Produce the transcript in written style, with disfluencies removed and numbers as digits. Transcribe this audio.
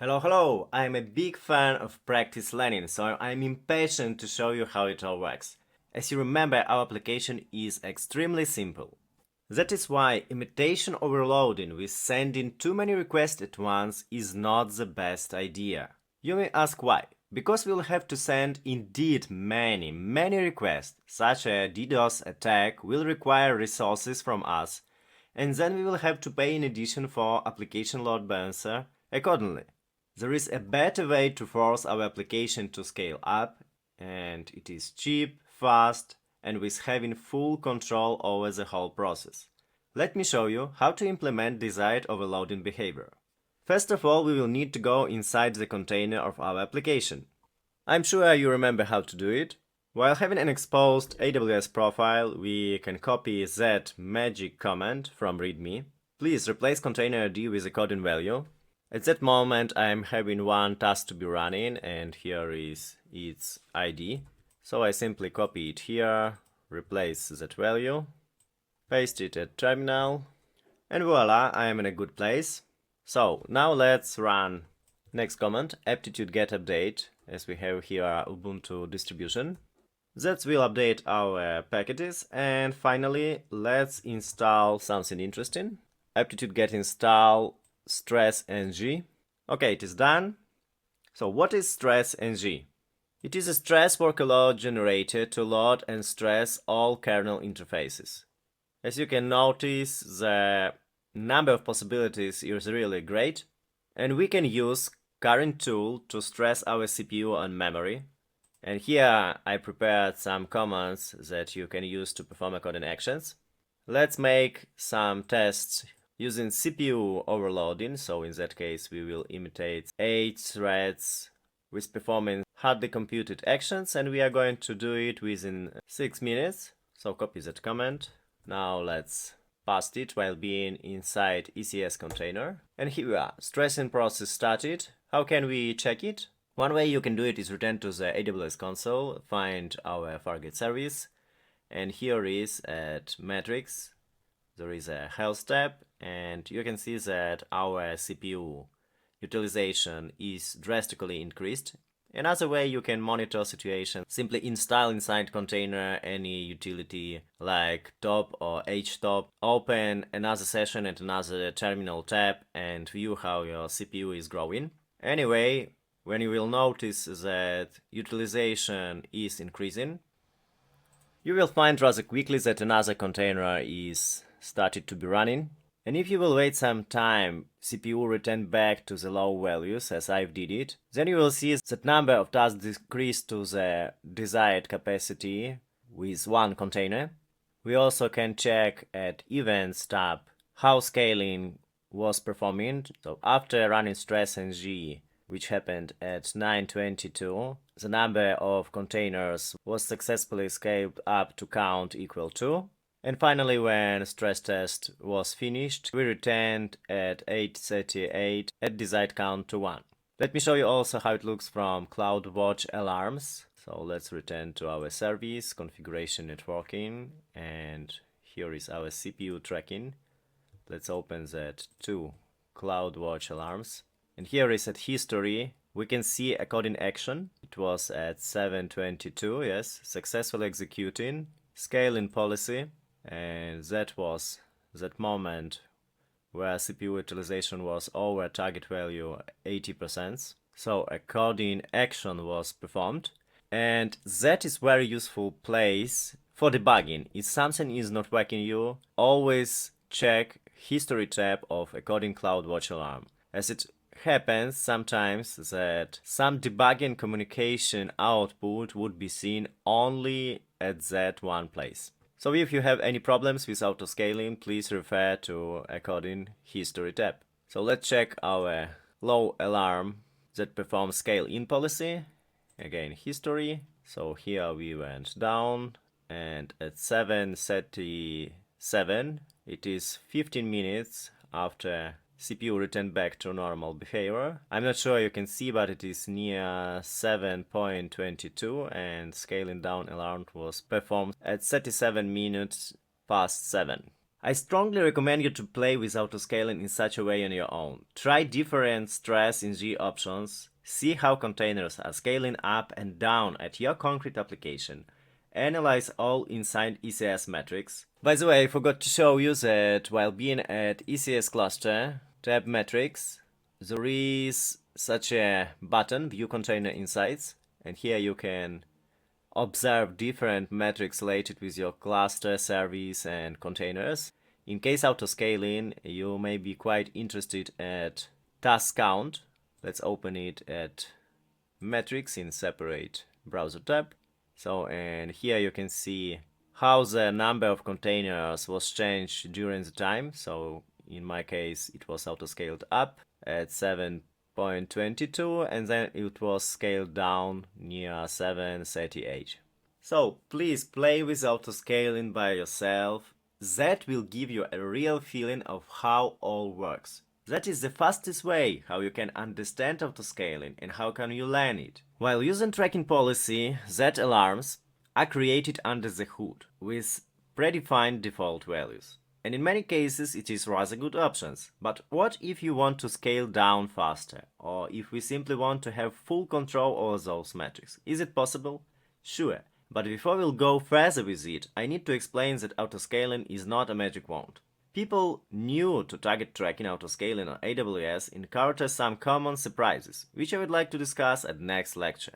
Hello, I'm a big fan of practice learning, so I'm impatient to show you how it all works. As you remember, our application is extremely simple. That is why imitation overloading with sending too many requests at once is not the best idea. You may ask why. Because we'll have to send indeed many requests. Such a DDoS attack will require resources from us, and then we will have to pay in addition for application load balancer accordingly. There is a better way to force our application to scale up, and it is cheap, fast, and with having full control over the whole process. Let me show you how to implement desired overloading behavior. First of all, we will need to go inside the container of our application. I'm sure you remember how to do it. While having an exposed AWS profile, we can copy that magic command from README. Please replace container ID with a coding value. At that moment, I'm having one task to be running, and here is its ID. So I simply copy it here, replace that value, paste it at terminal, and voila, I am in a good place. So now let's run next command, aptitude get update, as we have here Ubuntu distribution. That will update our packages, and finally let's install something interesting. Aptitude get install stress ng. Okay, it is done. So what is stress ng? It is a stress workload generator to load and stress all kernel interfaces. As you can notice, the number of possibilities is really great, and we can use current tool to stress our CPU and memory. And here I prepared some commands that you can use to perform coding actions. Let's make some tests using CPU overloading. So in that case, we will imitate 8 threads with performing hardly computed actions, and we are going to do it within 6 minutes. So copy that command. Now let's paste it while being inside ECS container. And here we are, stressing process started. How can we check it? One way you can do it is return to the AWS console, find our Faragte service, and here is at metrics, there is a health tab, and you can see that our CPU utilization is drastically increased. Another way you can monitor situation, simply install inside container any utility like top or htop, open another session at another terminal tab and view how your CPU is growing. Anyway, when you will notice that utilization is increasing, you will find rather quickly that another container is started to be running. And if you will wait some time, CPU return back to the low values as I've did it, then you will see that number of tasks decreased to the desired capacity with one container. We also can check at events tab how scaling was performing. So after running stress ng, which happened at 9:22, the number of containers was successfully scaled up to count equal to. And finally, when stress test was finished, we returned at 8:38 at desired count to 1. Let me show you also how it looks from CloudWatch alarms. So let's return to our service, configuration networking, and here is our CPU tracking. Let's open that two CloudWatch alarms. And here is at history, we can see a coding action. It was at 7:22, yes, successfully executing, scaling policy. And that was that moment where CPU utilization was over target value 80%. So a coding action was performed, and that is very useful place for debugging. If something is not working you, always check history tab of a coding CloudWatch alarm, as it happens sometimes that some debugging communication output would be seen only at that one place. So if you have any problems with autoscaling, please refer to a coding history tab. So let's check our low alarm that performs scale in policy. Again, history. So here we went down, and at 7:37, it is 15 minutes after CPU returned back to normal behavior. I'm not sure you can see, but it is near 7:22, and scaling down alarm was performed at 37 minutes past 7. I strongly recommend you to play with autoscaling in such a way on your own. Try different stress in G options, see how containers are scaling up and down at your concrete application, analyze all inside ECS metrics. By the way, I forgot to show you that while being at ECS cluster, tab metrics, there is such a button, view container insights, and here you can observe different metrics related with your cluster, service, and containers. In case autoscaling, you may be quite interested at task count. Let's open it at metrics in separate browser tab. So, and here you can see how the number of containers was changed during the time. So in my case, it was autoscaled up at 7.22 and then it was scaled down near 7.38. So please play with autoscaling by yourself. That will give you a real feeling of how all works. That is the fastest way how you can understand autoscaling and how can you learn it. While using tracking policy, Z alarms are created under the hood with predefined default values. And in many cases it is rather good options. But what if you want to scale down faster? Or if we simply want to have full control over those metrics? Is it possible? Sure. But before we'll go further with it, I need to explain that autoscaling is not a magic wand. People new to target tracking autoscaling on AWS encounter some common surprises, which I would like to discuss at next lecture.